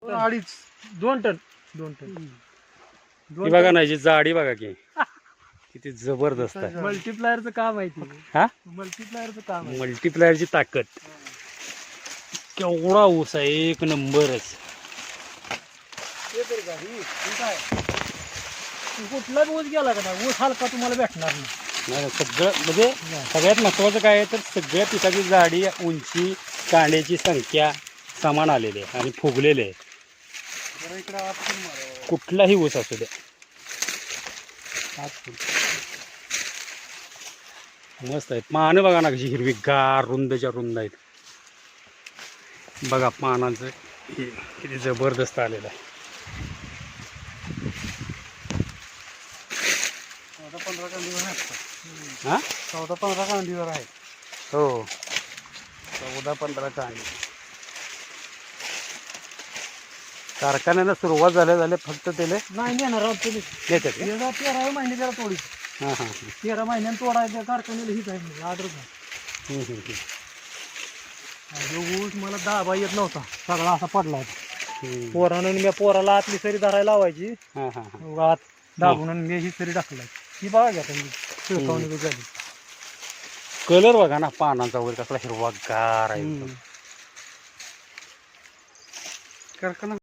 2 ton 2 ton ही बघा ना, याची जाडी बघा की किती जबरदस्त आहे. मल्टीप्लायरचं काम आहे ते. हा, मल्टीप्लायरचं काम आहे. मल्टीप्लायरची ताकद. केवढा ऊस आहे, एक नंबरच. हे तर का ही काय कुठलाच ऊस गेला का नाही, ऊस हलका तुम्हाला भेटणार नाही. नाही, सगळं म्हणजे सगळ्यात महत्वाचं काय आहे तर सगळ्या पिकाची जाडी, उंची, कांड्याची संख्या समान आलेली आहे आणि फुगलेले आहे. कुठलाही ऊस असू द्या. मस्त आहेत पानं, बघा ना कशी हिरवी गार रुंदच्या रुंद आहेत. बघा पानांचं हे किती जबरदस्त आलेलं आहे. 14-15 कांडीवर आहे. हा, 14-15 कांडीवर आहे. हो, 14-15 कांडी. कारखान्याला सुरुवात झाल्या फक्त त्याला नाही देणार आहोत तुम्ही. देतात का? 13 महिने त्याला तोडी. हां हां 13 महिन्यानं तोडायचं कारखान्याला हीच आहे ऑर्डर. ऊस मला दाबा येत नव्हता, सगळा असा पडला होता. पोरानं मी पोराला आतली सरी धरायला लावायची, हां हां आत दाबून मी ही सरी टाकलाय. ही बघा घ्या तुम्ही शिळकावणी झाली. कलर बघा ना पानांचा वगैरे कसला हिरवा गार आहे. कारखाना